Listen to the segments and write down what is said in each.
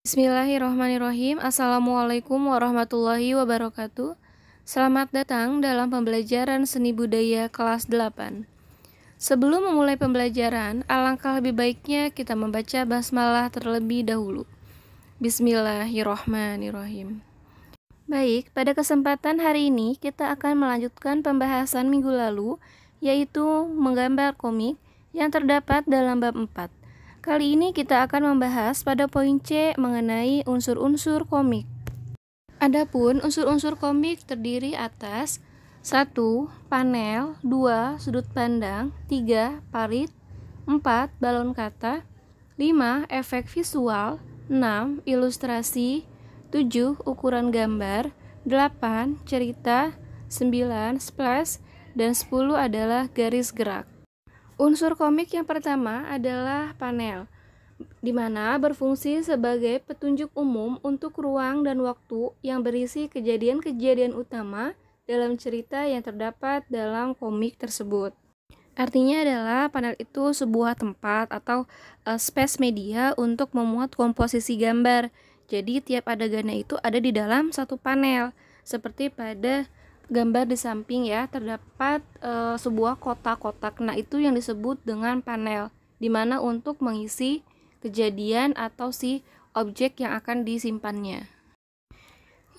Bismillahirrahmanirrahim. Assalamualaikum warahmatullahi wabarakatuh. Selamat datang dalam pembelajaran seni budaya kelas 8. Sebelum memulai pembelajaran, alangkah lebih baiknya kita membaca basmalah terlebih dahulu. Bismillahirrahmanirrahim. Baik, pada kesempatan hari ini kita akan melanjutkan pembahasan minggu lalu, yaitu menggambar komik yang terdapat dalam bab 4. Kali ini kita akan membahas pada poin C mengenai unsur-unsur komik. Adapun unsur-unsur komik terdiri atas 1. Panel, 2. Sudut pandang, 3. Parit, 4. Balon kata, 5. Efek visual, 6. Ilustrasi, 7. Ukuran gambar, 8. Cerita, 9. Splash, dan 10 adalah garis gerak. Unsur komik yang pertama adalah panel, di mana berfungsi sebagai petunjuk umum untuk ruang dan waktu yang berisi kejadian-kejadian utama dalam cerita yang terdapat dalam komik tersebut. Artinya adalah panel itu sebuah tempat atau space media untuk memuat komposisi gambar. Jadi tiap adegannya itu ada di dalam satu panel, seperti pada gambar di samping ya, terdapat sebuah kotak-kotak. Nah, itu yang disebut dengan panel, di mana untuk mengisi kejadian atau si objek yang akan disimpannya.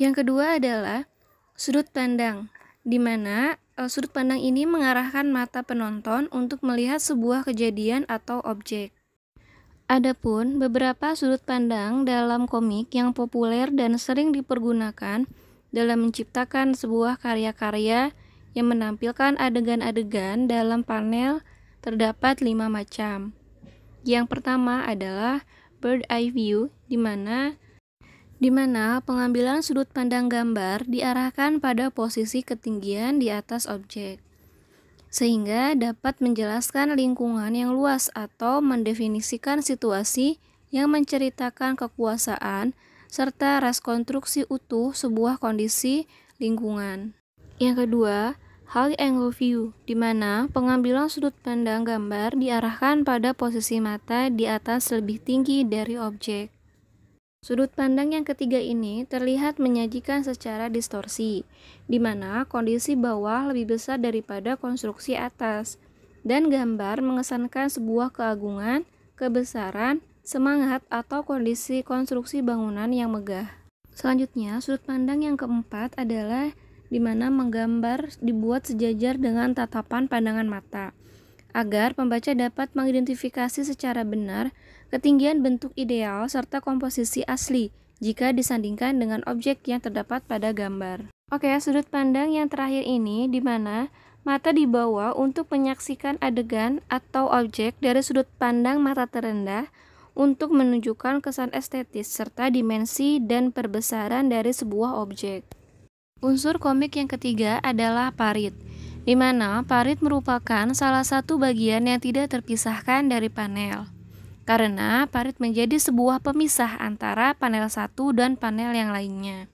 Yang kedua adalah sudut pandang, di mana sudut pandang ini mengarahkan mata penonton untuk melihat sebuah kejadian atau objek. Adapun beberapa sudut pandang dalam komik yang populer dan sering dipergunakan dalam menciptakan sebuah karya-karya yang menampilkan adegan-adegan dalam panel terdapat 5 macam. Yang pertama adalah bird eye view, di mana pengambilan sudut pandang gambar diarahkan pada posisi ketinggian di atas objek, sehingga dapat menjelaskan lingkungan yang luas atau mendefinisikan situasi yang menceritakan kekuasaan serta ras konstruksi utuh sebuah kondisi lingkungan. Yang kedua, high angle view, di mana pengambilan sudut pandang gambar diarahkan pada posisi mata di atas lebih tinggi dari objek. Sudut pandang yang ketiga ini terlihat menyajikan secara distorsi, di mana kondisi bawah lebih besar daripada konstruksi atas, dan gambar mengesankan sebuah keagungan, kebesaran, semangat atau kondisi konstruksi bangunan yang megah. Selanjutnya, sudut pandang yang keempat adalah di mana menggambar dibuat sejajar dengan tatapan pandangan mata, agar pembaca dapat mengidentifikasi secara benar ketinggian bentuk ideal serta komposisi asli jika disandingkan dengan objek yang terdapat pada gambar. Oke, sudut pandang yang terakhir ini di mana mata dibawa untuk menyaksikan adegan atau objek dari sudut pandang mata terendah untuk menunjukkan kesan estetis serta dimensi dan perbesaran dari sebuah objek. Unsur komik yang ketiga adalah parit, di mana parit merupakan salah satu bagian yang tidak terpisahkan dari panel, karena parit menjadi sebuah pemisah antara panel satu dan panel yang lainnya,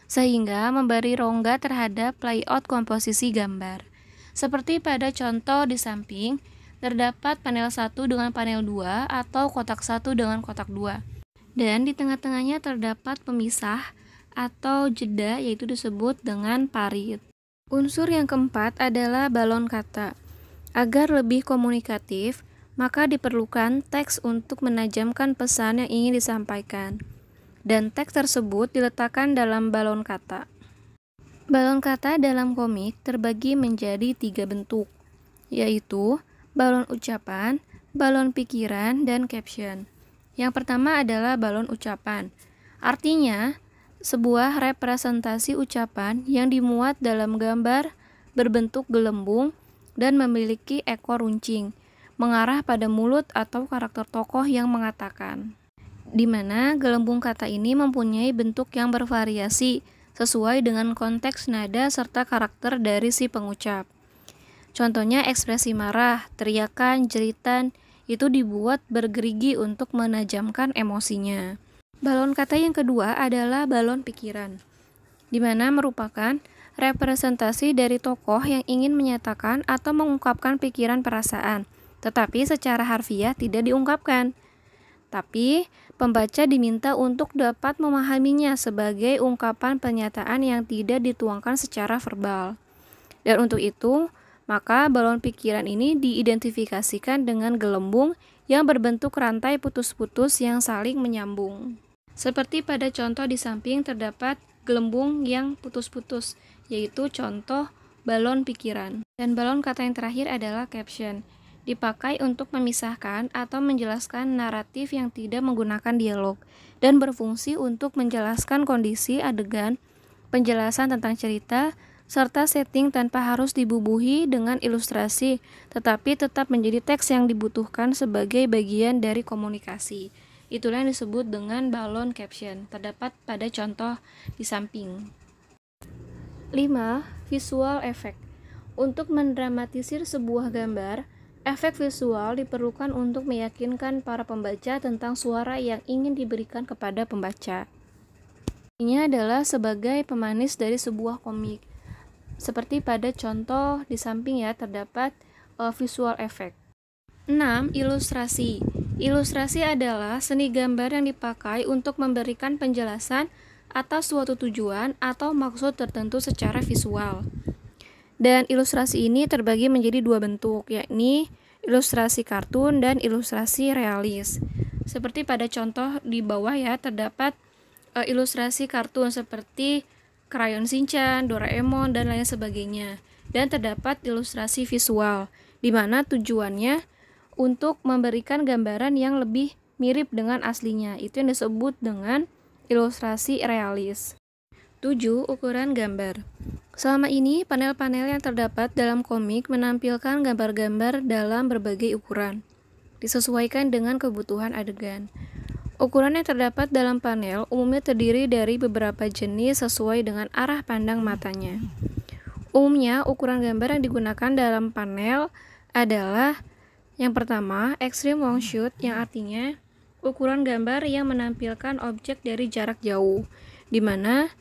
sehingga memberi rongga terhadap layout komposisi gambar. Seperti pada contoh di samping, terdapat panel 1 dengan panel 2 atau kotak 1 dengan kotak 2. Dan di tengah-tengahnya terdapat pemisah atau jeda, yaitu disebut dengan parit. Unsur yang keempat adalah balon kata. Agar lebih komunikatif, maka diperlukan teks untuk menajamkan pesan yang ingin disampaikan. Dan teks tersebut diletakkan dalam balon kata. Balon kata dalam komik terbagi menjadi 3 bentuk, yaitu balon ucapan, balon pikiran, dan caption. Yang pertama adalah balon ucapan. Artinya, sebuah representasi ucapan yang dimuat dalam gambar berbentuk gelembung dan memiliki ekor runcing, mengarah pada mulut atau karakter tokoh yang mengatakan. Di mana gelembung kata ini mempunyai bentuk yang bervariasi sesuai dengan konteks nada serta karakter dari si pengucap. Contohnya ekspresi marah, teriakan, jeritan, itu dibuat bergerigi untuk menajamkan emosinya. Balon kata yang kedua adalah balon pikiran, di mana merupakan representasi dari tokoh yang ingin menyatakan atau mengungkapkan pikiran perasaan, tetapi secara harfiah tidak diungkapkan. Tapi Pembaca diminta untuk dapat memahaminya sebagai ungkapan pernyataan yang tidak dituangkan secara verbal. Dan untuk itu, maka balon pikiran ini diidentifikasikan dengan gelembung yang berbentuk rantai putus-putus yang saling menyambung. Seperti pada contoh di samping terdapat gelembung yang putus-putus, yaitu contoh balon pikiran. Dan balon kata yang terakhir adalah caption. Dipakai untuk memisahkan atau menjelaskan naratif yang tidak menggunakan dialog dan berfungsi untuk menjelaskan kondisi adegan, penjelasan tentang cerita, serta setting tanpa harus dibubuhi dengan ilustrasi, tetapi tetap menjadi teks yang dibutuhkan sebagai bagian dari komunikasi. Itulah yang disebut dengan balon caption, terdapat pada contoh di samping. 5. Visual effect. Untuk mendramatisir sebuah gambar, efek visual diperlukan untuk meyakinkan para pembaca tentang suara yang ingin diberikan kepada pembaca. Ini adalah sebagai pemanis dari sebuah komik. Seperti pada contoh di samping ya, terdapat visual effect. 6. Ilustrasi. Ilustrasi adalah seni gambar yang dipakai untuk memberikan penjelasan atas suatu tujuan atau maksud tertentu secara visual. Dan ilustrasi ini terbagi menjadi dua bentuk, yakni ilustrasi kartun dan ilustrasi realis. Seperti pada contoh di bawah ya, terdapat ilustrasi kartun seperti Crayon Shinchan, Doraemon, dan lain sebagainya. Dan terdapat ilustrasi visual, di mana tujuannya untuk memberikan gambaran yang lebih mirip dengan aslinya. Itu yang disebut dengan ilustrasi realis. 7. Ukuran gambar. Selama ini, panel-panel yang terdapat dalam komik menampilkan gambar-gambar dalam berbagai ukuran, disesuaikan dengan kebutuhan adegan. Ukuran yang terdapat dalam panel umumnya terdiri dari beberapa jenis sesuai dengan arah pandang matanya. Umumnya, ukuran gambar yang digunakan dalam panel adalah yang pertama, extreme long shot, yang artinya ukuran gambar yang menampilkan objek dari jarak jauh, di mana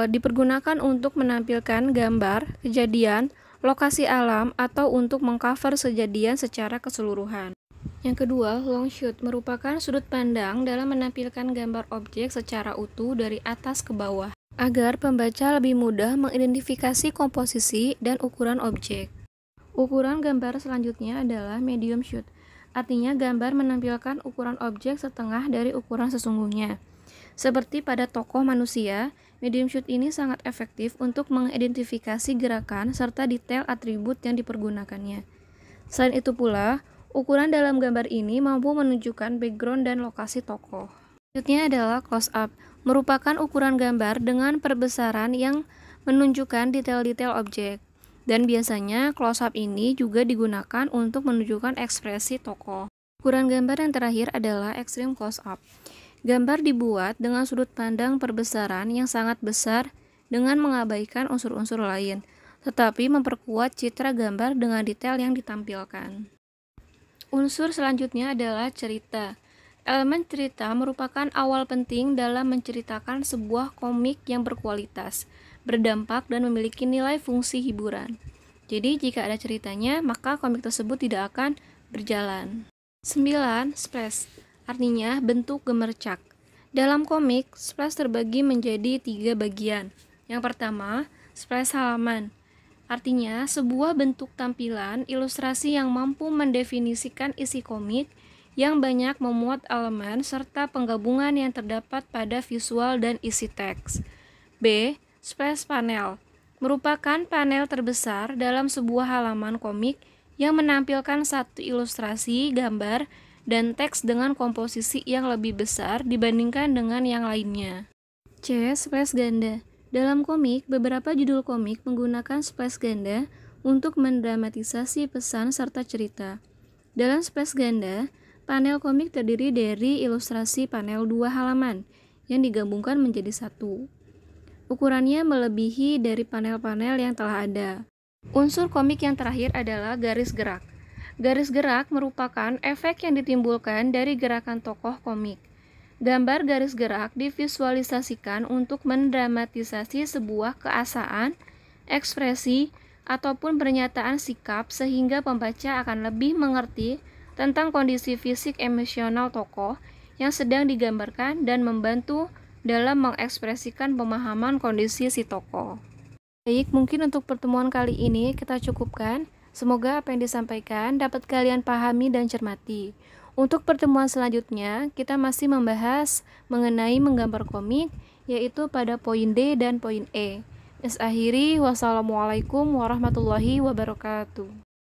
dipergunakan untuk menampilkan gambar, kejadian, lokasi alam, atau untuk mengcover kejadian secara keseluruhan. Yang kedua, long shot merupakan sudut pandang dalam menampilkan gambar objek secara utuh dari atas ke bawah, agar pembaca lebih mudah mengidentifikasi komposisi dan ukuran objek. Ukuran gambar selanjutnya adalah medium shot, artinya gambar menampilkan ukuran objek setengah dari ukuran sesungguhnya. Seperti pada tokoh manusia, medium shot ini sangat efektif untuk mengidentifikasi gerakan serta detail atribut yang dipergunakannya. Selain itu pula, ukuran dalam gambar ini mampu menunjukkan background dan lokasi tokoh. Selanjutnya adalah close up, merupakan ukuran gambar dengan perbesaran yang menunjukkan detail-detail objek. Dan biasanya close up ini juga digunakan untuk menunjukkan ekspresi tokoh. Ukuran gambar yang terakhir adalah extreme close up. Gambar dibuat dengan sudut pandang perbesaran yang sangat besar dengan mengabaikan unsur-unsur lain, tetapi memperkuat citra gambar dengan detail yang ditampilkan. Unsur selanjutnya adalah cerita. Elemen cerita merupakan awal penting dalam menceritakan sebuah komik yang berkualitas, berdampak, dan memiliki nilai fungsi hiburan. Jadi, jika ada ceritanya, maka komik tersebut tidak akan berjalan. 9. Splash, artinya bentuk gemercak. Dalam komik, splash terbagi menjadi 3 bagian. Yang pertama, splash halaman. Artinya, sebuah bentuk tampilan ilustrasi yang mampu mendefinisikan isi komik yang banyak memuat elemen serta penggabungan yang terdapat pada visual dan isi teks. B. Splash panel merupakan panel terbesar dalam sebuah halaman komik yang menampilkan satu ilustrasi, gambar, dan teks dengan komposisi yang lebih besar dibandingkan dengan yang lainnya. C. Splash ganda. Dalam komik, beberapa judul komik menggunakan splash ganda untuk mendramatisasi pesan serta cerita. Dalam splash ganda, panel komik terdiri dari ilustrasi panel 2 halaman yang digabungkan menjadi satu. Ukurannya melebihi dari panel-panel yang telah ada. Unsur komik yang terakhir adalah garis gerak. Garis gerak merupakan efek yang ditimbulkan dari gerakan tokoh komik. Gambar garis gerak divisualisasikan untuk mendramatisasi sebuah keasaan, ekspresi, ataupun pernyataan sikap sehingga pembaca akan lebih mengerti tentang kondisi fisik emosional tokoh yang sedang digambarkan dan membantu dalam mengekspresikan pemahaman kondisi si tokoh. Baik, mungkin untuk pertemuan kali ini kita cukupkan. Semoga apa yang disampaikan dapat kalian pahami dan cermati. Untuk pertemuan selanjutnya, kita masih membahas mengenai menggambar komik, yaitu pada poin D dan poin E. Akhiri, wassalamualaikum warahmatullahi wabarakatuh.